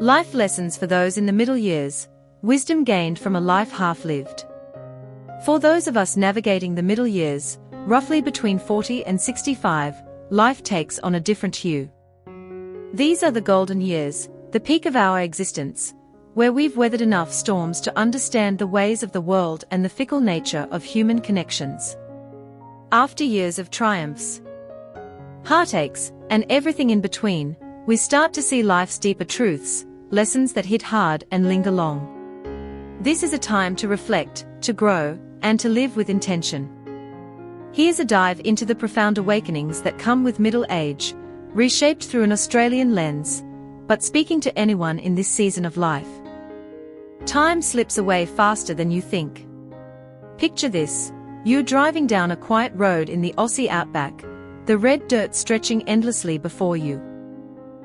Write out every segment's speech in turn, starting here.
Life lessons for those in the middle years, wisdom gained from a life half-lived. For those of us navigating the middle years, roughly between 40 and 65, life takes on a different hue. These are the golden years, the peak of our existence, where we've weathered enough storms to understand the ways of the world and the fickle nature of human connections. After years of triumphs, heartaches, and everything in between, we start to see life's deeper truths, lessons that hit hard and linger long. This is a time to reflect, to grow, and to live with intention. Here's a dive into the profound awakenings that come with middle age, reshaped through an Australian lens, but speaking to anyone in this season of life. Time slips away faster than you think. Picture this: you're driving down a quiet road in the Aussie outback, the red dirt stretching endlessly before you.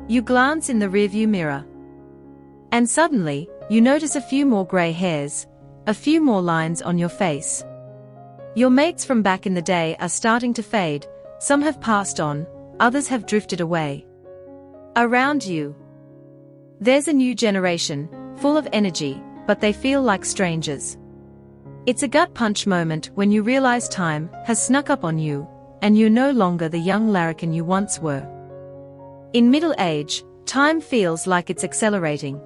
You glance in the rearview mirror. And suddenly, you notice a few more grey hairs, a few more lines on your face. Your mates from back in the day are starting to fade, some have passed on, others have drifted away. Around you, there's a new generation, full of energy, but they feel like strangers. It's a gut punch moment when you realize time has snuck up on you, and you're no longer the young larrikin you once were. In middle age, time feels like it's accelerating.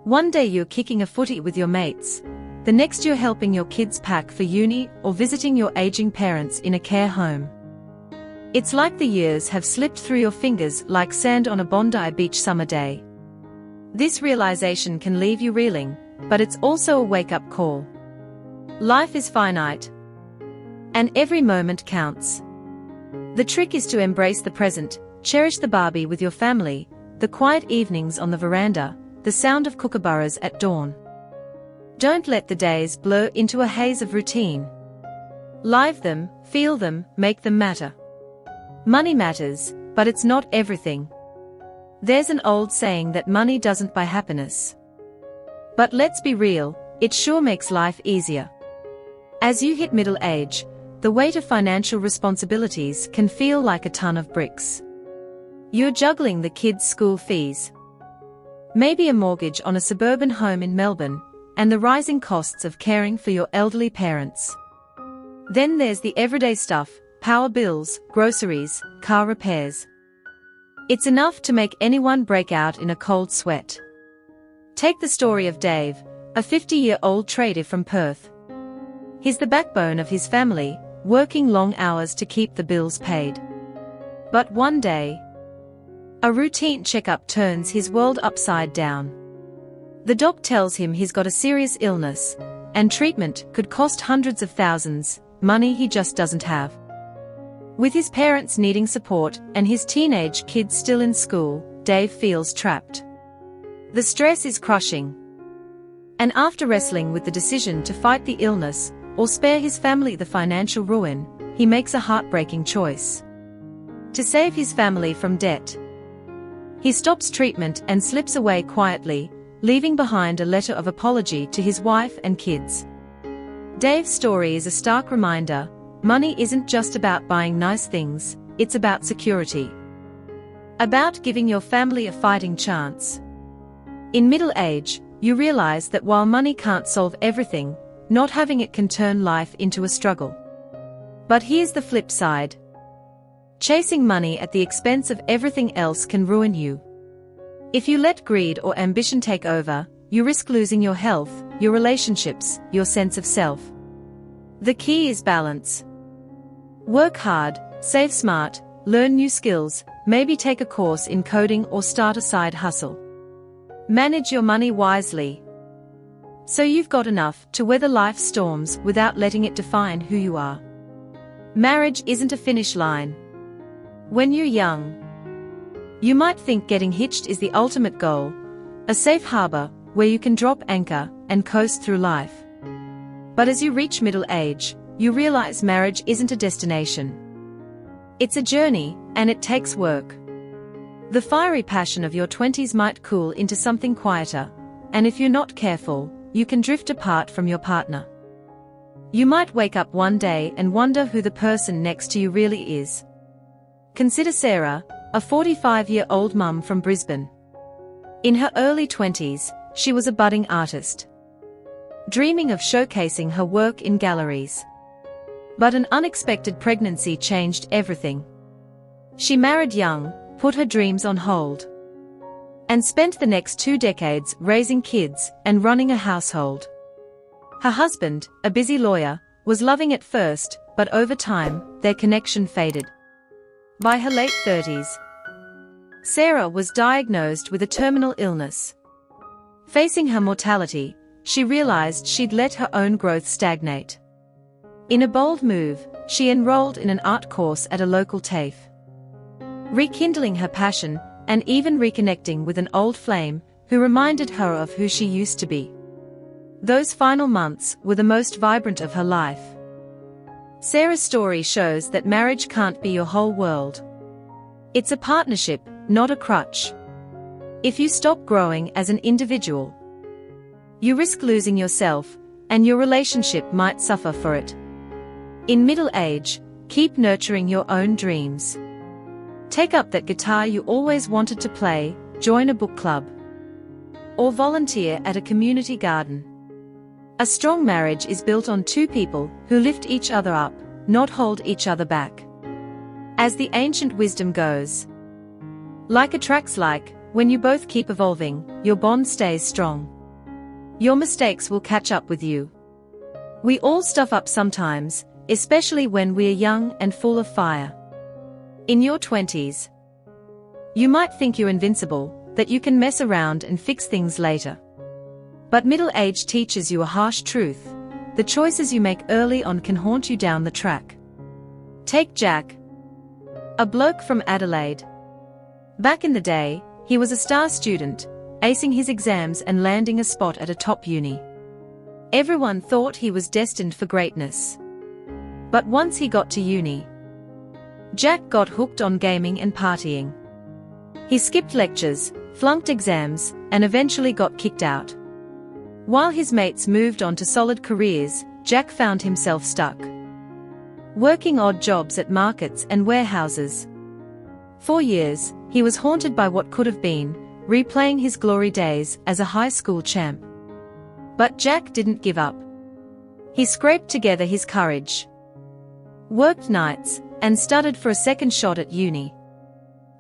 One day you're kicking a footy with your mates, the next you're helping your kids pack for uni or visiting your aging parents in a care home. It's like the years have slipped through your fingers like sand on a Bondi Beach summer day. This realization can leave you reeling, but it's also a wake-up call. Life is finite, and every moment counts. The trick is to embrace the present, cherish the barbie with your family, the quiet evenings on the veranda, the sound of kookaburras at dawn. Don't let the days blur into a haze of routine. Live them, feel them, make them matter. Money matters, but it's not everything. There's an old saying that money doesn't buy happiness. But let's be real, it sure makes life easier. As you hit middle age, the weight of financial responsibilities can feel like a ton of bricks. You're juggling the kids' school fees, maybe a mortgage on a suburban home in Melbourne, and the rising costs of caring for your elderly parents. Then there's the everyday stuff: power bills, groceries, car repairs. It's enough to make anyone break out in a cold sweat. Take the story of Dave, a 50-year-old trader from Perth. He's the backbone of his family, working long hours to keep the bills paid. But one day, a routine checkup turns his world upside down. The doc tells him he's got a serious illness, and treatment could cost hundreds of thousands, money he just doesn't have. With his parents needing support and his teenage kids still in school, Dave feels trapped. The stress is crushing. And after wrestling with the decision to fight the illness, or spare his family the financial ruin, he makes a heartbreaking choice. To save his family from debt, he stops treatment and slips away quietly, leaving behind a letter of apology to his wife and kids. Dave's story is a stark reminder: money isn't just about buying nice things, it's about security. About giving your family a fighting chance. In middle age, you realize that while money can't solve everything, not having it can turn life into a struggle. But here's the flip side. Chasing money at the expense of everything else can ruin you. If you let greed or ambition take over, you risk losing your health, your relationships, your sense of self. The key is balance. Work hard, save smart, learn new skills, maybe take a course in coding or start a side hustle. Manage your money wisely, so you've got enough to weather life's storms without letting it define who you are. Marriage isn't a finish line. When you're young, you might think getting hitched is the ultimate goal, a safe harbor where you can drop anchor and coast through life. But as you reach middle age, you realize marriage isn't a destination. It's a journey, and it takes work. The fiery passion of your 20s might cool into something quieter, and if you're not careful, you can drift apart from your partner. You might wake up one day and wonder who the person next to you really is. Consider Sarah, a 45-year-old mum from Brisbane. In her early 20s, she was a budding artist, dreaming of showcasing her work in galleries. But an unexpected pregnancy changed everything. She married young, put her dreams on hold, and spent the next 2 decades raising kids and running a household. Her husband, a busy lawyer, was loving at first, but over time, their connection faded. By her late 30s, Sarah was diagnosed with a terminal illness. Facing her mortality, she realized she'd let her own growth stagnate. In a bold move, she enrolled in an art course at a local TAFE, rekindling her passion and even reconnecting with an old flame who reminded her of who she used to be. Those final months were the most vibrant of her life. Sarah's story shows that marriage can't be your whole world. It's a partnership, not a crutch. If you stop growing as an individual, you risk losing yourself, and your relationship might suffer for it. In middle age, keep nurturing your own dreams. Take up that guitar you always wanted to play, join a book club, or volunteer at a community garden. A strong marriage is built on 2 people who lift each other up, not hold each other back. As the ancient wisdom goes, like attracts like, when you both keep evolving, your bond stays strong. Your mistakes will catch up with you. We all stuff up sometimes, especially when we're young and full of fire. In your 20s, you might think you're invincible, that you can mess around and fix things later. But middle age teaches you a harsh truth: the choices you make early on can haunt you down the track. Take Jack, a bloke from Adelaide. Back in the day, he was a star student, acing his exams and landing a spot at a top uni. Everyone thought he was destined for greatness. But once he got to uni, Jack got hooked on gaming and partying. He skipped lectures, flunked exams, and eventually got kicked out. While his mates moved on to solid careers, Jack found himself stuck, working odd jobs at markets and warehouses. For years, he was haunted by what could have been, replaying his glory days as a high school champ. But Jack didn't give up. He scraped together his courage, worked nights, and studied for a second shot at uni.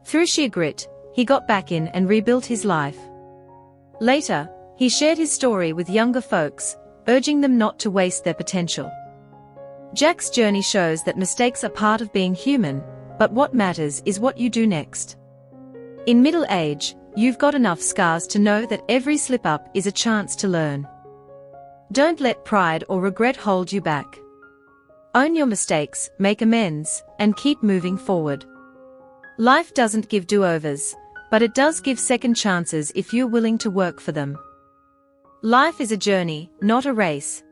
Through sheer grit, he got back in and rebuilt his life. Later, he shared his story with younger folks, urging them not to waste their potential. Jack's journey shows that mistakes are part of being human, but what matters is what you do next. In middle age, you've got enough scars to know that every slip-up is a chance to learn. Don't let pride or regret hold you back. Own your mistakes, make amends, and keep moving forward. Life doesn't give do-overs, but it does give second chances if you're willing to work for them. Life is a journey, not a race.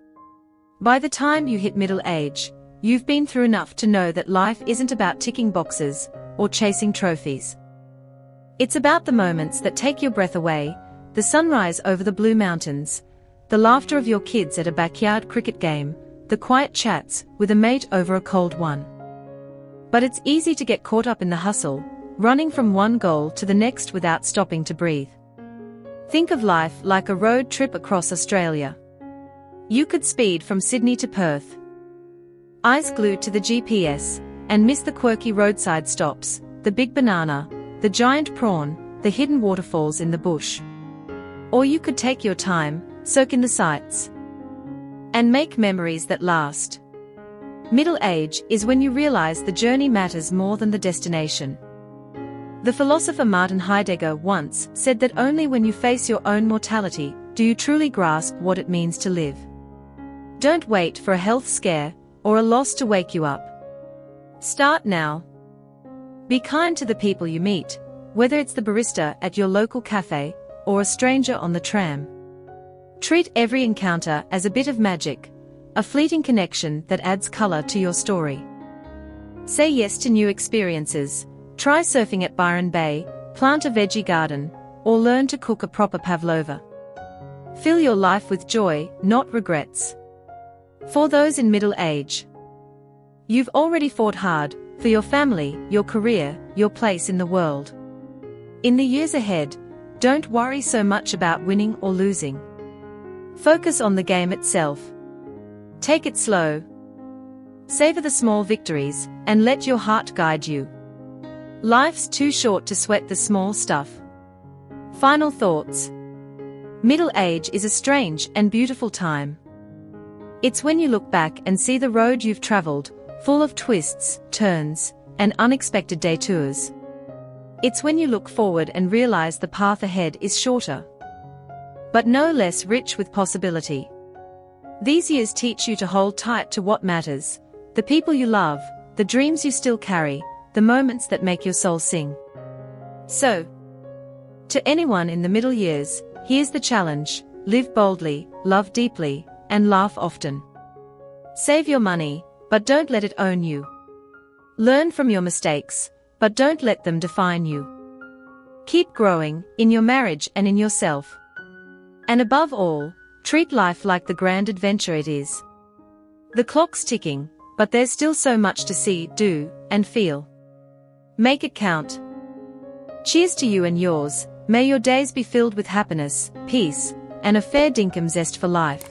By the time you hit middle age, you've been through enough to know that life isn't about ticking boxes or chasing trophies. It's about the moments that take your breath away, the sunrise over the blue mountains, the laughter of your kids at a backyard cricket game, the quiet chats with a mate over a cold one. But it's easy to get caught up in the hustle, running from one goal to the next without stopping to breathe. Think of life like a road trip across Australia. You could speed from Sydney to Perth, eyes glued to the GPS, and miss the quirky roadside stops, the big banana, the giant prawn, the hidden waterfalls in the bush. Or you could take your time, soak in the sights, and make memories that last. Middle age is when you realize the journey matters more than the destination. The philosopher Martin Heidegger once said that only when you face your own mortality do you truly grasp what it means to live. Don't wait for a health scare or a loss to wake you up. Start now. Be kind to the people you meet, whether it's the barista at your local cafe or a stranger on the tram. Treat every encounter as a bit of magic, a fleeting connection that adds color to your story. Say yes to new experiences. Try surfing at Byron Bay, plant a veggie garden, or learn to cook a proper pavlova. Fill your life with joy, not regrets. For those in middle age, you've already fought hard for your family, your career, your place in the world. In the years ahead, Don't worry so much about winning or losing. Focus on the game itself. Take it slow. Savor the small victories, and let your heart guide you. Life's too short to sweat the small stuff. Final thoughts. Middle age is a strange and beautiful time. It's when you look back and see the road you've traveled, full of twists, turns, and unexpected detours. It's when you look forward and realize the path ahead is shorter, but no less rich with possibility. These years teach you to hold tight to what matters, the people you love, the dreams you still carry, the moments that make your soul sing. So, to anyone in the middle years, here's the challenge: live boldly, love deeply, and laugh often. Save your money, but don't let it own you. Learn from your mistakes, but don't let them define you. Keep growing, in your marriage and in yourself. And above all, treat life like the grand adventure it is. The clock's ticking, but there's still so much to see, do, and feel. Make it count. Cheers to you and yours. May your days be filled with happiness, peace, and a fair dinkum zest for life.